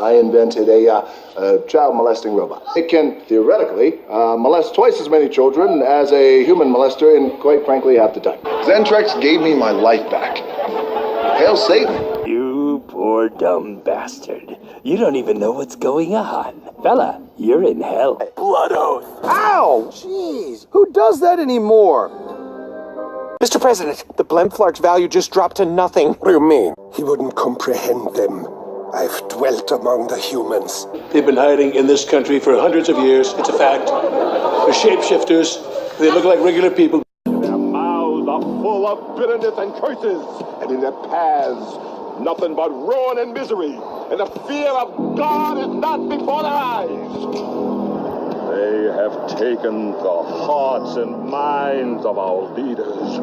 I invented a child molesting robot. It can theoretically molest twice as many children as a human molester in, quite frankly, half the time. Zentrex gave me my life back. Hail Satan. You poor dumb bastard. You don't even know what's going on. Fella, you're in hell. Blood oath. Ow! Jeez, who does that anymore? Mr. President, the Blemflark's value just dropped to nothing. What do you mean? He wouldn't comprehend them. I've dwelt among the humans. They've been hiding in this country for hundreds of years. It's a fact. They're shapeshifters. They look like regular people. Their mouths are full of bitterness and curses, and in their paths, nothing but ruin and misery. And the fear of God is not before their eyes. They have taken the hearts and minds of our leaders.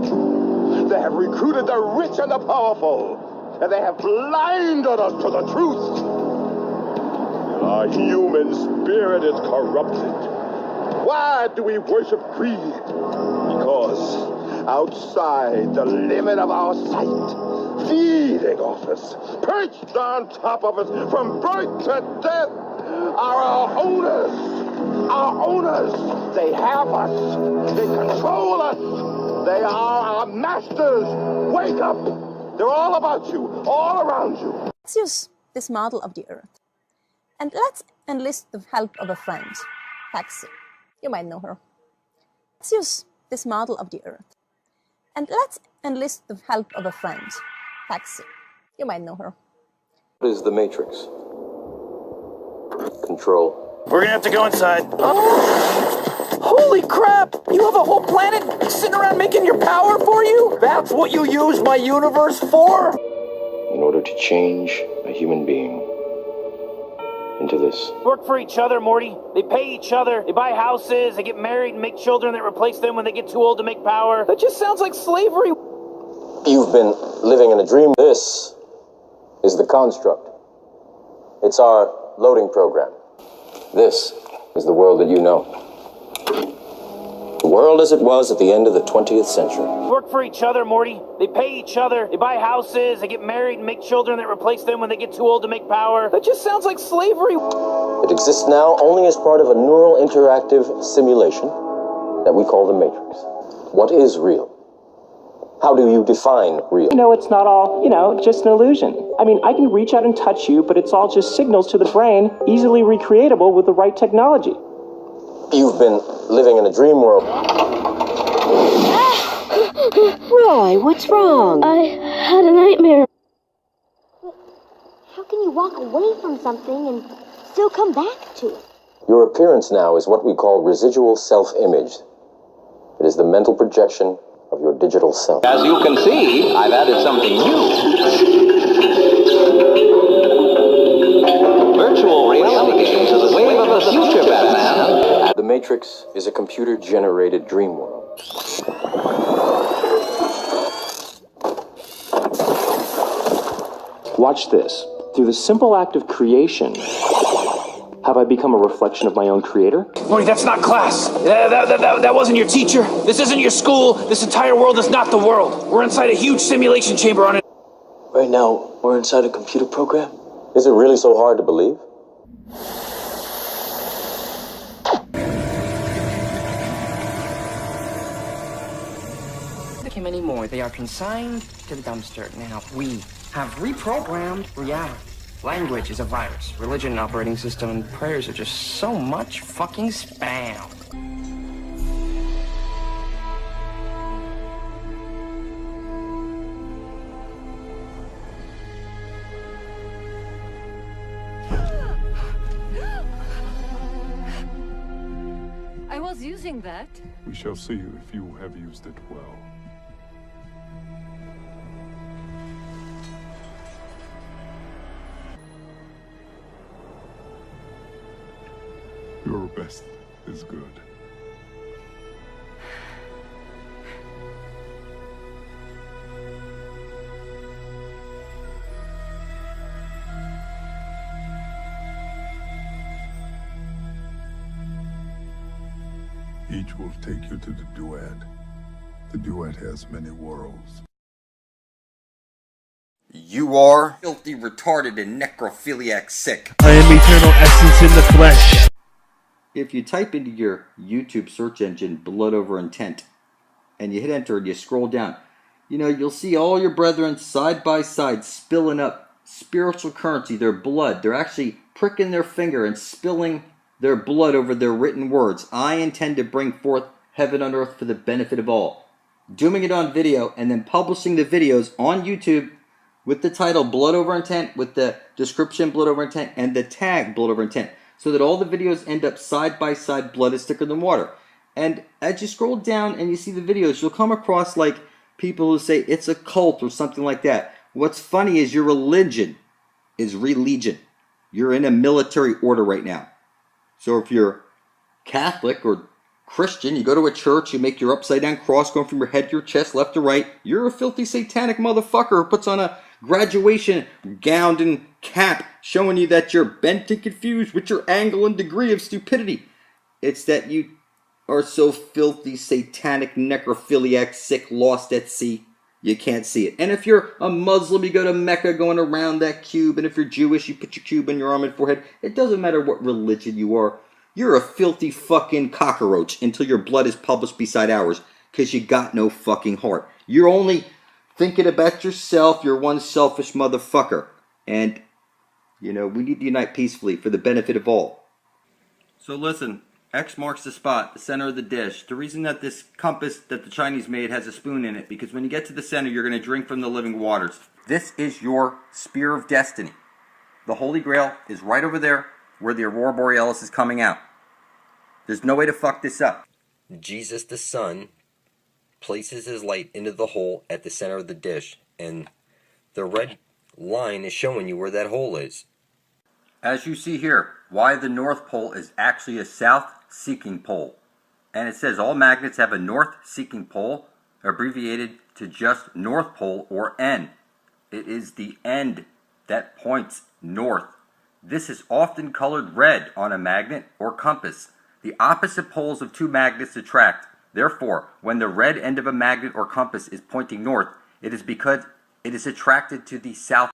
They have recruited the rich and the powerful. And they have blinded us to the truth. Our human spirit is corrupted. Why do we worship greed? Because outside the limit of our sight, feeding off us, perched on top of us from birth to death, are our owners. Our owners. They have us. They control us. They are our masters. Wake up. They're all about you, all around you. Let's use this model of the Earth. And let's enlist the help of a friend, Taxi. You might know her. Let's use this model of the Earth. And let's enlist the help of a friend, Taxi. You might know her. What is the Matrix? Control. We're gonna have to go inside. Holy crap! You have a whole planet sitting around making your power for you? That's what you use my universe for? In order to change a human being into this. Work for each other, Morty. They pay each other. They buy houses. They get married and make children that replace them when they get too old to make power. That just sounds like slavery. You've been living in a dream. This is the construct. It's our loading program. This is the world that you know. The world as it was at the end of the 20th century. Work for each other, Morty. They pay each other. They buy houses. They get married and make children that replace them when they get too old to make power. That just sounds like slavery. It exists now only as part of a neural interactive simulation that we call the Matrix. What is real? How do you define real? It's not all, just an illusion. I mean, I can reach out and touch you, but it's all just signals to the brain, easily recreatable with the right technology. You've been living in a dream world. Roy, what's wrong? I had a nightmare. How can you walk away from something and still come back to it? Your appearance now is what we call residual self-image. It is the mental projection of your digital self. As you can see, I've added something new. Virtual reality games are the wave of the future, Batman. The Matrix is a computer-generated dream world. Watch this. Through the simple act of creation, have I become a reflection of my own creator? Morty, that's not class. That wasn't your teacher. This isn't your school. This entire world is not the world. We're inside a huge simulation chamber on it. Right now, we're inside a computer program. Is it really so hard to believe? Anymore. They are consigned to the dumpster. Now, we have reprogrammed reality. Language is a virus. Religion, an operating system, and prayers are just so much fucking spam. I was using that. We shall see if you have used it well. Your best is good. Each will take you to the duet. The duet has many worlds. You are filthy, retarded, and necrophiliac sick. I am eternal essence in the flesh. If you type into your YouTube search engine blood over intent and you hit enter and you scroll down, you'll see all your brethren side by side spilling up spiritual currency, their blood. They're actually pricking their finger and spilling their blood over their written words. I intend to bring forth heaven on earth for the benefit of all. Doing it on video and then publishing the videos on YouTube with the title Blood Over Intent, with the description Blood Over Intent, and the tag Blood Over Intent, so that all the videos end up side by side, blood is thicker than water. And as you scroll down and you see the videos, you'll come across like people who say it's a cult or something like that. What's funny is your religion is religion. You're in a military order right now. So if you're Catholic or Christian, you go to a church, you make your upside down cross going from your head to your chest, left to right, you're a filthy satanic motherfucker who puts on a graduation gown and cap showing you that you're bent and confused with your angle and degree of stupidity. It's that you are so filthy, satanic, necrophiliac, sick, lost at sea, you can't see it. And if you're a Muslim, you go to Mecca going around that cube, and if you're Jewish, you put your cube on your arm and forehead. It doesn't matter what religion you are. You're a filthy fucking cockroach until your blood is published beside ours, because you got no fucking heart. You're only thinking about yourself. You're one selfish motherfucker. And, we need to unite peacefully for the benefit of all. So listen, X marks the spot, the center of the dish. The reason that this compass that the Chinese made has a spoon in it, because when you get to the center, you're going to drink from the living waters. This is your spear of destiny. The Holy Grail is right over there where the Aurora Borealis is coming out. There's no way to fuck this up. Jesus the Son places his light into the hole at the center of the dish, and the red line is showing you where that hole is. As you see here, why the North Pole is actually a south-seeking pole. And it says all magnets have a north-seeking pole, abbreviated to just North Pole, or N. It is the end that points north. This is often colored red on a magnet or compass. The opposite poles of two magnets attract. Therefore, when the red end of a magnet or compass is pointing north, it is because it is attracted to the south.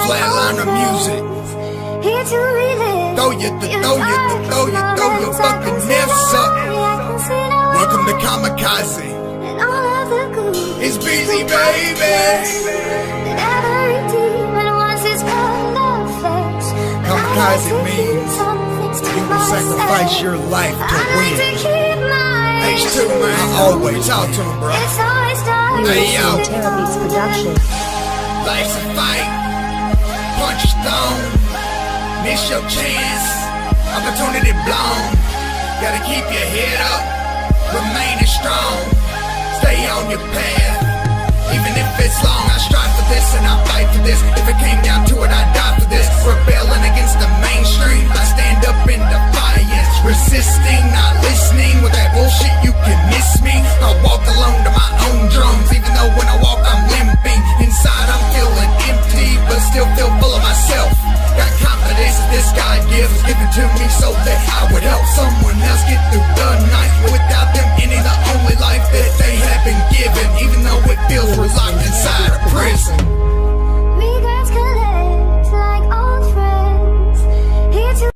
Flatline of music. Throw your fucking nifs up. Welcome to Kamikaze. It's busy, baby. Kamikaze means you will sacrifice your life to win. H2, man, I always talk to him, bro. Hey, yo. Life's a fight. Punch your stone. Miss your chance. Opportunity blown. Gotta keep your head up. Remaining strong. Stay on your path. Even if it's long, I strive for this and I fight for this. If it came down to it, I'd die for this. Rebelling against the mainstream, I stand up in defiance. Resisting, not listening. With that bullshit, you can miss me. I walk alone to my own drums. Even though when I walk, I'm limping. Inside, I'm feeling empty, but still feel full of myself. Got confidence that this God gives, given to me so that I would help someone else get through the night. Without them ending the only life that they have been given. Even though it feels we're locked inside a prison. Regrets collect like old friends. Here to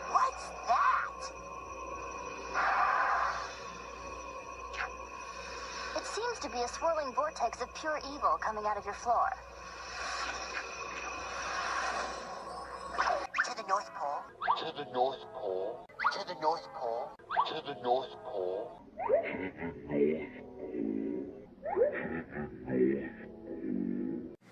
What's that? It seems to be a swirling vortex of pure evil coming out of your floor. To the North Pole. To the North Pole. To the North Pole. To the North Pole.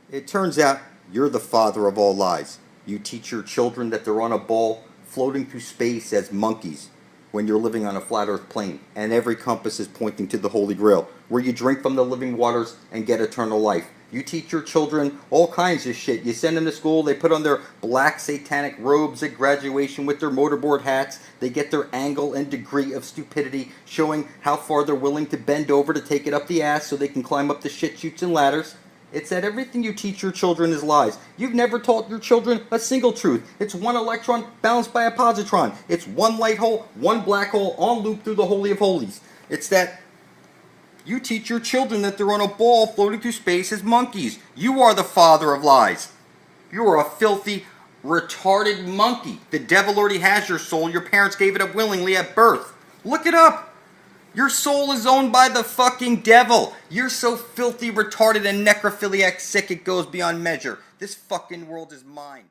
It turns out you're the father of all lies. You teach your children that they're on a ball floating through space as monkeys when you're living on a flat earth plane, and every compass is pointing to the Holy Grail, where you drink from the living waters and get eternal life. You teach your children all kinds of shit. You send them to school, they put on their black satanic robes at graduation with their motorboard hats. They get their angle and degree of stupidity, showing how far they're willing to bend over to take it up the ass so they can climb up the shit chutes and ladders. It's that everything you teach your children is lies. You've never taught your children a single truth. It's one electron balanced by a positron. It's one light hole, one black hole, on loop through the Holy of Holies. It's that you teach your children that they're on a ball floating through space as monkeys. You are the father of lies. You are a filthy, retarded monkey. The devil already has your soul. Your parents gave it up willingly at birth. Look it up. Your soul is owned by the fucking devil. You're so filthy, retarded, and necrophiliac sick it goes beyond measure. This fucking world is mine.